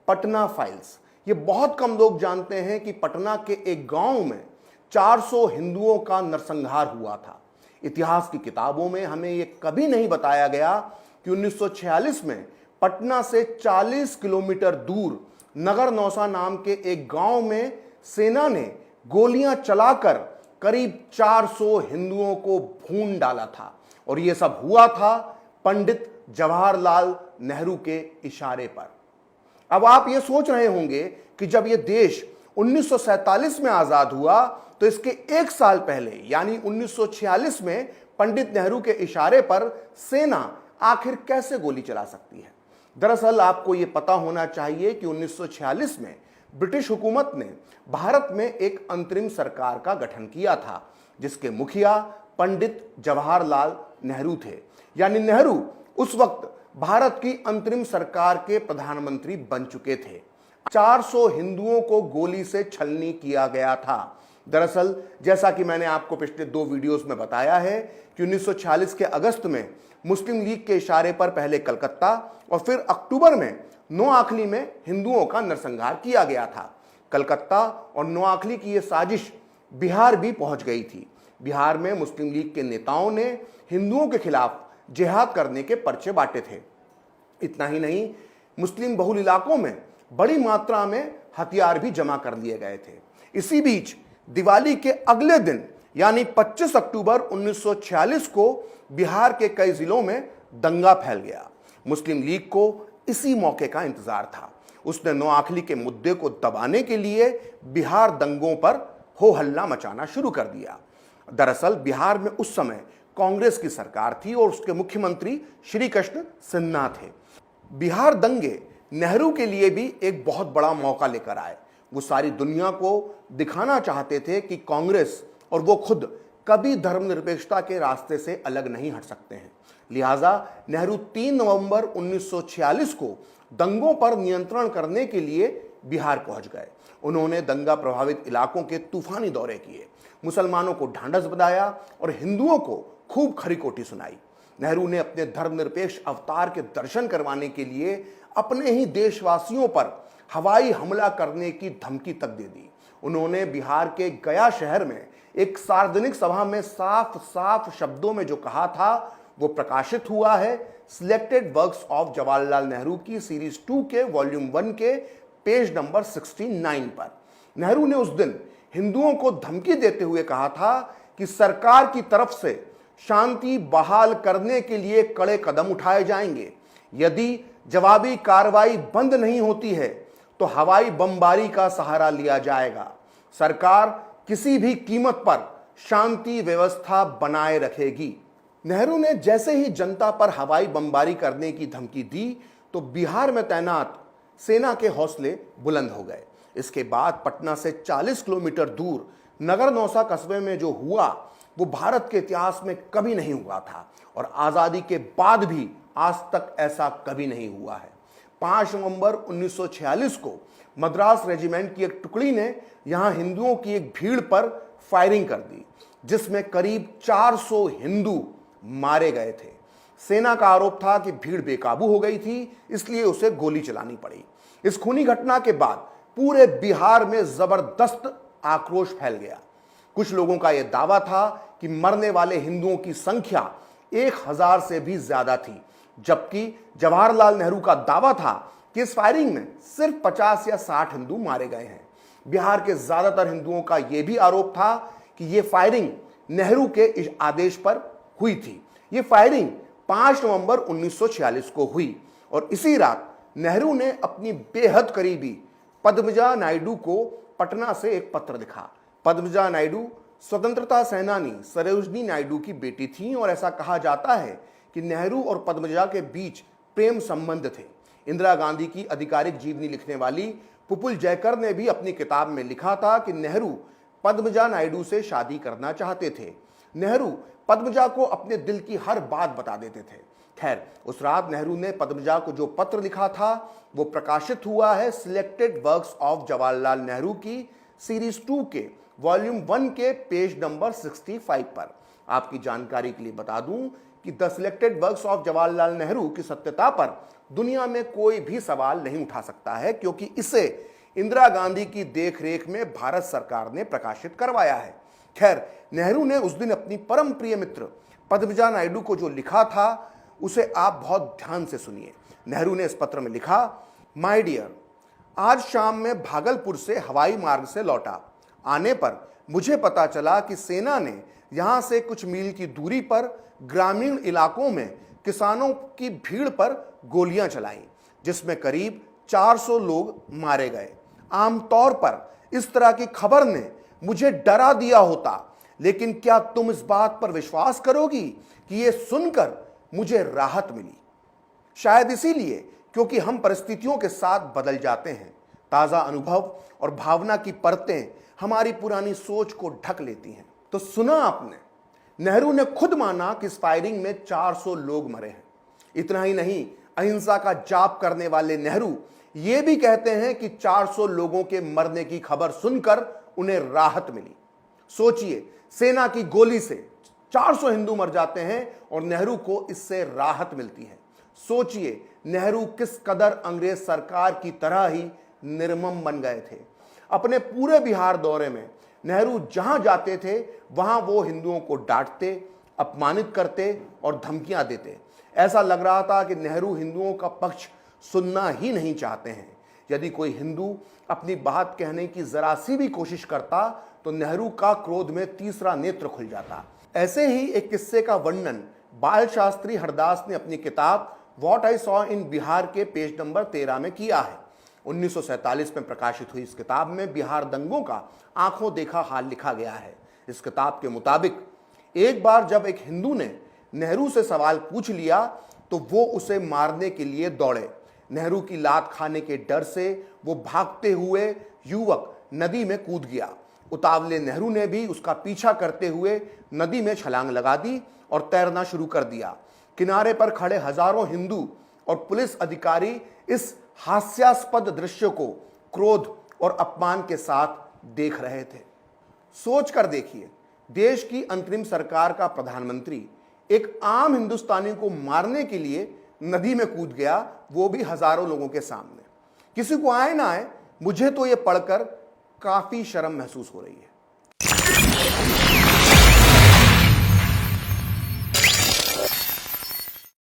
Patna files. ये बहुत कम लोग जानते हैं कि पटना के एक गांव में 400 हिंदुओं का नरसंहार हुआ था। इतिहास की किताबों में हमें यह कभी नहीं बताया गया कि 1946 में पटना से 40 किलोमीटर दूर नगर नौसा नाम के एक गांव में सेना ने गोलियां चलाकर करीब 400 हिंदुओं को भून डाला था। और यह सब हुआ था पंडित जवाहरलाल नेहरू के इशारे पर। अब आप ये सोच रहे होंगे कि जब यह देश 1947 में आजाद हुआ तो इसके एक साल पहले यानी 1946 में पंडित नेहरू के इशारे पर सेना आखिर कैसे गोली चला सकती है। दरअसल आपको यह पता होना चाहिए कि 1946 में ब्रिटिश हुकूमत ने भारत में एक अंतरिम सरकार का गठन किया था, जिसके मुखिया पंडित जवाहरलाल नेहरू थे। यानी नेहरू उस वक्त भारत की अंतरिम सरकार के प्रधानमंत्री बन चुके थे। 400 हिंदुओं को गोली से छलनी किया गया था। दरअसल जैसा कि मैंने आपको पिछले 2 वीडियोस में बताया है कि 1946 के अगस्त में मुस्लिम लीग के इशारे पर पहले कलकत्ता और फिर अक्टूबर में नोआखली में हिंदुओं का नरसंहार किया गया था। कलकत्ता और नोआखली की यह साजिश बिहार भी पहुंच गई थी। बिहार में मुस्लिम लीग के नेताओं ने हिंदुओं के खिलाफ जिहाद करने के पर्चे बांटे थे। इतना ही नहीं, मुस्लिम बहुल इलाकों में बड़ी मात्रा में हथियार भी जमा कर लिए गए थे। इसी बीच दिवाली के अगले दिन यानी 25 अक्टूबर 1946 को बिहार के कई जिलों में दंगा फैल गया। मुस्लिम लीग को इसी मौके का इंतजार था। उसने नोआखली के मुद्दे को दबाने के लिए बिहार दंगों पर हो हल्ला मचाना शुरू कर दिया। दरअसल बिहार में उस समय कांग्रेस की सरकार थी और उसके मुख्यमंत्री श्री कृष्ण सिन्हा थे। बिहार दंगे नेहरू के लिए भी एक बहुत बड़ा मौका लेकर आए। वो सारी दुनिया को दिखाना चाहते थे कि कांग्रेस और वो खुद कभी धर्मनिरपेक्षता के रास्ते से अलग नहीं हट सकते हैं। लिहाजा नेहरू 3 नवंबर 1946 को दंगों पर नियंत्रण करने के लिए बिहार पहुंच गए। उन्होंने दंगा प्रभावित इलाकों के तूफानी दौरे किए, मुसलमानों को ढांढस बंधाया और हिंदुओं को खूब खरीकोटी सुनाई। नेहरू ने अपने धर्मनिरपेक्ष अवतार के दर्शन करवाने के लिए अपने ही देशवासियों पर हवाई हमला करने की धमकी तक दे दी। उन्होंने बिहार के गया शहर में एक सार्वजनिक सभा में साफ साफ शब्दों में जो कहा था वो प्रकाशित हुआ है selected works of Jawaharlal Nehru की सीरीज 2 के वॉल्यूम 1 के पेज नंबर 69 पर। नेहरू ने उस दिन हिंदुओं को धमकी देते हुए कहा था कि सरकार की तरफ से शांति बहाल करने के लिए कड़े कदम उठाए जाएंगे। यदि जवाबी कार्रवाई बंद नहीं होती है तो हवाई बमबारी का सहारा लिया जाएगा। सरकार किसी भी कीमत पर शांति व्यवस्था बनाए रखेगी। नेहरू ने जैसे ही जनता पर हवाई बमबारी करने की धमकी दी तो बिहार में तैनात सेना के हौसले बुलंद हो गए। इसके बाद पटना से 40 किलोमीटर दूर नगर नौसा कस्बे में जो हुआ वो भारत के इतिहास में कभी नहीं हुआ था और आजादी के बाद भी आज तक ऐसा कभी नहीं हुआ है। 5 नवंबर 1946 को मद्रास रेजिमेंट की एक टुकड़ी ने यहां हिंदुओं की एक भीड़ पर फायरिंग कर दी, जिसमें करीब 400 हिंदू मारे गए थे। सेना का आरोप था कि भीड़ बेकाबू हो गई थी, इसलिए उसे गोली चलानी पड़ी। इस खूनी घटना के बाद पूरे बिहार में जबरदस्त आक्रोश फैल गया। कुछ लोगों का यह दावा था कि मरने वाले हिंदुओं की संख्या 1000 से भी ज्यादा थी, जबकि जवाहरलाल नेहरू का दावा था कि इस फायरिंग में सिर्फ 50 या 60 हिंदू मारे गए हैं। बिहार के ज्यादातर हिंदुओं का यह भी आरोप था कि यह फायरिंग नेहरू के आदेश पर हुई थी। यह फायरिंग 5 नवंबर 1946 को हुई और इसी रात नेहरू ने अपनी बेहद करीबी पद्मजा नायडू को पटना से एक पत्र लिखा। पद्मजा नायडू स्वतंत्रता सेनानी सरोजनी नायडू की बेटी थी और ऐसा कहा जाता है कि नेहरू और पद्मजा के बीच प्रेम संबंध थे। इंदिरा गांधी की आधिकारिक जीवनी लिखने वाली पुपुल जयकर ने भी अपनी किताब में लिखा था कि नेहरू पद्मजा नायडू से शादी करना चाहते थे। नेहरू पद्मजा को अपने दिल की हर बात बता देते थे। खैर, उस रात नेहरू ने पद्मजा को जो पत्र लिखा था वो प्रकाशित हुआ है selected works of Jawaharlal Nehru की सीरीज 2 के वॉल्यूम 1 के पेज नंबर 65 पर। आपकी जानकारी के लिए बता दूं कि कि the selected works of Jawaharlal Nehru की सत्यता पर दुनिया में कोई भी सवाल नहीं उठा सकता है, क्योंकि इसे इंदिरा गांधी की देखरेख में भारत सरकार ने प्रकाशित करवाया है। खैर, नेहरू ने उस दिन अपनी परम प्रिय मित्र पद्मजा नायडू को जो लिखा था उसे आप बहुत ध्यान से सुनिए। नेहरू ने इस पत्र में लिखा, माय डियर, आज शाम में भागलपुर से हवाई मार्ग से लौटा। आने पर मुझे पता चला कि सेना ने यहां से कुछ मील की दूरी पर ग्रामीण इलाकों में किसानों की भीड़ पर गोलियां चलाईं, जिसमें करीब 400 लोग मारे गए। आमतौर पर इस तरह की खबर ने मुझे डरा दिया होता, लेकिन क्या तुम इस बात पर विश्वास करोगी कि यह सुनकर मुझे राहत मिली? शायद इसीलिए क्योंकि हम परिस्थितियों के साथ बदल जाते हैं। ताजा अनुभव और भावना की परतें हमारी पुरानी सोच को ढक लेती हैं। तो सुना आपने, नेहरू ने खुद माना कि इस फायरिंग में 400 लोग मरे हैं। इतना ही नहीं, अहिंसा का जाप करने वाले नेहरू ये भी कहते हैं कि 400 लोगों के मरने की खबर सुनकर उन्हें राहत मिली। सोचिए, सेना की गोली से 400 हिंदू मर जाते हैं और नेहरू को इससे राहत मिलती है। सोचिए, नेहरू किस कदर अंग्रेज सरकार की तरह ही निर्मम बन गए थे। अपने पूरे बिहार दौरे में नेहरू जहां जाते थे वहां वो हिंदुओं को डांटते, अपमानित करते और धमकियां देते। ऐसा लग रहा था कि नेहरू हिंदुओं का पक्ष सुनना ही नहीं चाहते हैं। यदि कोई हिंदू अपनी बात कहने की जरा सी भी कोशिश करता तो नेहरू का क्रोध में तीसरा नेत्र खुल जाता। ऐसे ही एक किस्से का वर्णन बाल शास्त्री हरदास ने अपनी किताब what I saw in Bihar के पेज नंबर 13 में किया है। 1947 में प्रकाशित हुई इस किताब में बिहार दंगों का आंखों देखा हाल लिखा गया है। इस किताब के मुताबिक एक बार जब एक हिंदू ने नेहरू से सवाल पूछ लिया तो वो उसे मारने के लिए दौड़े। नेहरू की लात खाने के डर से वो भागते हुए युवक नदी में कूद गया। उतावले नेहरू ने भी उसका पीछा करते हुए नदी में छलांग लगा दी और तैरना शुरू कर दिया। किनारे पर खड़े हजारों हिंदू और पुलिस अधिकारी इस हास्यास्पद दृश्य को क्रोध और अपमान के साथ देख रहे थे। सोच कर देखिए, देश की अंतरिम सरकार का प्रधानमंत्री एक आम हिंदुस्तानी को मारने के लिए नदी में कूद गया, वो भी हजारों लोगों के सामने। किसी को आए ना आए, मुझे तो यह पढ़कर काफी शर्म महसूस हो रही है।